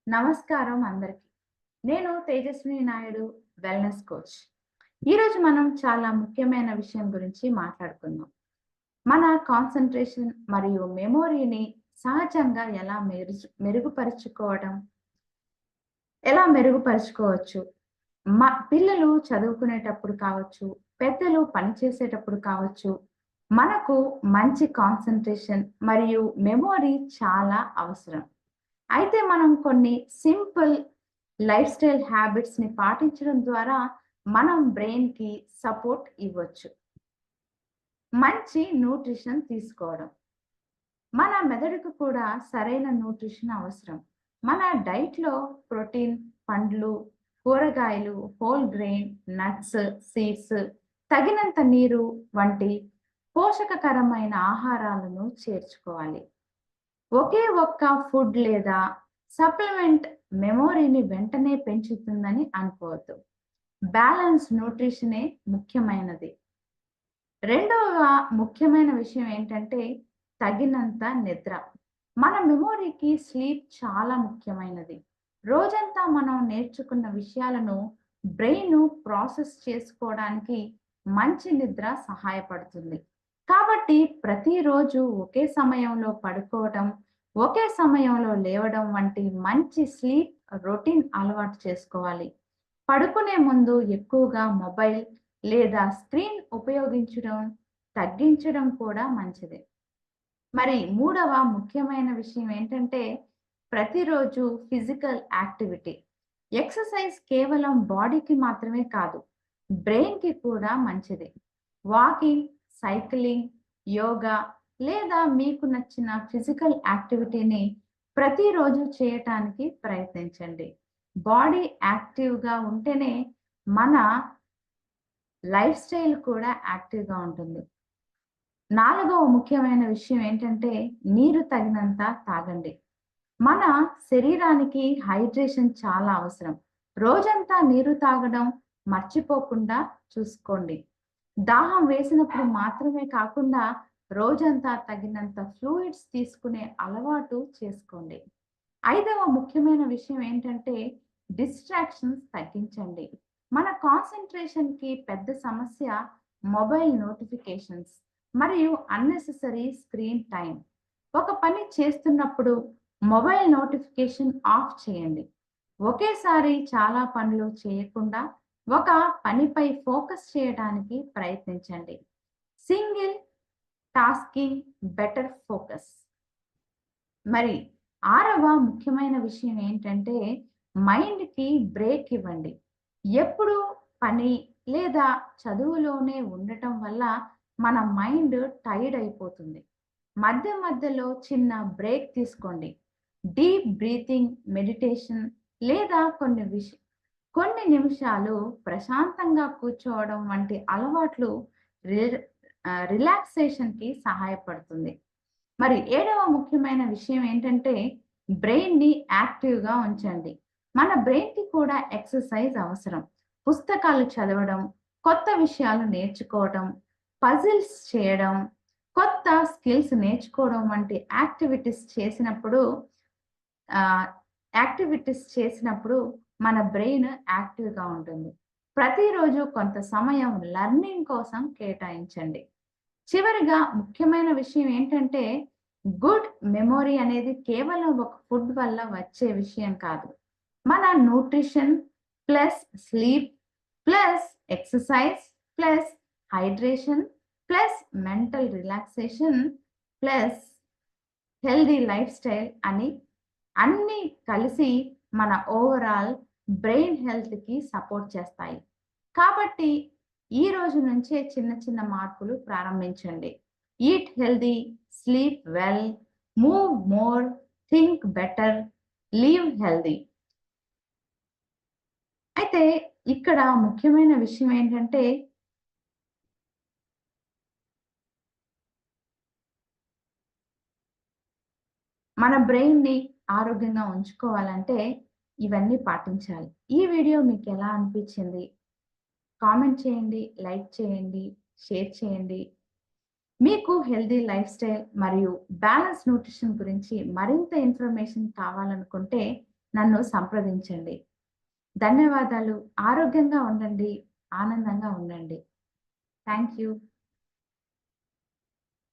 నమస్కారం అందరికి. నేను తేజస్విని నాయుడు, వెల్‌నెస్ కోచ్. ఈరోజు మనం చాలా ముఖ్యమైన విషయం గురించి మాట్లాడుకుందాం. మన కాన్సంట్రేషన్ మరియు మెమోరీని సహజంగా ఎలా మెరుగుపరుచుకోవచ్చు? పిల్లలు చదువుకునేటప్పుడు కావచ్చు, పెద్దలు పని చేసేటప్పుడు కావచ్చు, మనకు మంచి కాన్సంట్రేషన్ మరియు మెమోరీ చాలా అవసరం. అయితే మనం కొన్ని సింపుల్ లైఫ్ స్టైల్ హ్యాబిట్స్‌ని పాటించడం ద్వారా మనం బ్రెయిన్‌కి సపోర్ట్ ఇవ్వచ్చు. మంచి న్యూట్రిషన్ తీసుకోవడం. మన మెదడుకు కూడా సరైన న్యూట్రిషన్ అవసరం. మన డైట్‌లో ప్రోటీన్, పండ్లు, కూరగాయలు, హోల్ గ్రెయిన్, నట్స్, సీడ్స్, తగినంత నీరు వంటి పోషకకరమైన ఆహారాలను చేర్చుకోవాలి. ఒకే ఒక్క ఫుడ్ లేదా సప్లిమెంట్ మెమోరీని వెంటనే పెంచుతుందని అనుకోవద్దు. బ్యాలెన్స్ న్యూట్రిషనే ముఖ్యమైనది. రెండవ ముఖ్యమైన విషయం ఏంటంటే తగినంత నిద్ర. మన మెమోరీకి స్లీప్ చాలా ముఖ్యమైనది. రోజంతా మనం నేర్చుకున్న విషయాలను బ్రెయిన్ ప్రాసెస్ చేసుకోవడానికి మంచి నిద్ర సహాయపడుతుంది. కాబట్టి ప్రతిరోజు ఒకే సమయంలో పడుకోవడం, ఒకే సమయంలో లేవడం వంటి మంచి స్లీప్ రొటీన్ అలవాటు చేసుకోవాలి. పడుకునే ముందు ఎక్కువగా మొబైల్ లేదా స్క్రీన్ ఉపయోగించడం తగ్గించడం కూడా మంచిదే. మరి మూడవ ముఖ్యమైన విషయం ఏంటంటే, ప్రతిరోజు ఫిజికల్ యాక్టివిటీ. ఎక్సర్సైజ్ కేవలం బాడీకి మాత్రమే కాదు, బ్రెయిన్‌కి కూడా మంచిది. వాకింగ్, సైక్లింగ్, యోగా లేదా మీకు నచ్చిన ఫిజికల్ యాక్టివిటీని ప్రతిరోజు చేయటానికి ప్రయత్నించండి. బాడీ యాక్టివ్‌గా ఉంటేనే మన లైఫ్ స్టైల్ కూడా యాక్టివ్‌గా ఉంటుంది. నాలుగవ ముఖ్యమైన విషయం ఏంటంటే, నీరు తగినంత తాగండి. మన శరీరానికి హైడ్రేషన్ చాలా అవసరం. రోజంతా నీరు తాగడం మర్చిపోకుండా చూసుకోండి. దాహం వేసినప్పుడు మాత్రమే కాకుండా రోజంతా తగినంత ఫ్లూయిడ్స్ తీసుకునే అలవాటు చేసుకోండి. ఐదవ ముఖ్యమైన విషయం ఏంటంటే, డిస్ట్రాక్షన్స్ తగ్గించండి. మన కాన్సంట్రేషన్‌కి పెద్ద సమస్య మొబైల్ నోటిఫికేషన్స్ మరియు అన్నెసెసరీ స్క్రీన్ టైమ్. ఒక పని చేస్తున్నప్పుడు మొబైల్ నోటిఫికేషన్ ఆఫ్ చేయండి. ఒకేసారి చాలా పనులు చేయకుండా ఒక పనిపై ఫోకస్ చేయడానికి ప్రయత్నించండి. Single tasking better focus. మరి ఆరవ ముఖ్యమైన విషయం ఏంటంటే, మైండ్‌కి బ్రేక్ ఇవ్వండి. ఎప్పుడూ పని లేదా చదువులోనే ఉండటం వల్ల మన మైండ్ టైర్డ్ అయిపోతుంది. మధ్య మధ్యలో చిన్న బ్రేక్ తీసుకోండి. డీప్ బ్రీతింగ్, మెడిటేషన్ లేదా కొన్ని నిమిషాలు ప్రశాంతంగా కూర్చోవడం వంటి అలవాట్లు రిలాక్సేషన్‌కి సహాయపడుతుంది. మరి ఏడవ ముఖ్యమైన విషయం ఏంటంటే, బ్రెయిన్‌ని యాక్టివ్‌గా ఉంచండి. మన బ్రెయిన్‌కి కూడా ఎక్సర్సైజ్ అవసరం. పుస్తకాలు చదవడం, కొత్త విషయాలు నేర్చుకోవడం, పజిల్స్ చేయడం, కొత్త స్కిల్స్ నేర్చుకోవడం వంటి ఆహ్, యాక్టివిటీస్ చేసినప్పుడు మన బ్రెయిన్ యాక్టివ్‌గా ఉంటుంది. ప్రతిరోజు కొంత సమయం లెర్నింగ్ కోసం కేటాయించండి. చివరిగా ముఖ్యమైన విషయం ఏంటంటే, గుడ్ మెమరీ అనేది కేవలం ఒక ఫుడ్ వల్ల వచ్చే విషయం కాదు. మన nutrition plus sleep plus exercise plus hydration plus mental relaxation plus healthy life style అని అన్నీ కలిసి మన ఓవరాల్ బ్రెయిన్ హెల్త్‌కి సపోర్ట్ చేస్తాయి. కాబట్టి ఈ రోజు నుంచే చిన్న చిన్న మార్పులు ప్రారంభించండి. Eat healthy, sleep well, move more, think better, live healthy. అయితే ఇక్కడ ముఖ్యమైన విషయం ఏంటంటే, మన బ్రెయిన్‌ని ఆరోగ్యంగా ఉంచుకోవాలంటే ఇవన్నీ పాటించాలి. ఈ వీడియో మీకెలా అనిపించింది? కామెంట్ చేయండి, లైక్ చేయండి, షేర్ చేయండి. మీకు హెల్తీ లైఫ్ స్టైల్ మరియు బ్యాలెన్స్ న్యూట్రిషన్ గురించి మరింత ఇన్ఫర్మేషన్ కావాలనుకుంటే నన్ను సంప్రదించండి. ధన్యవాదాలు. ఆరోగ్యంగా ఉండండి. ఆనందంగా ఉండండి. Thank you.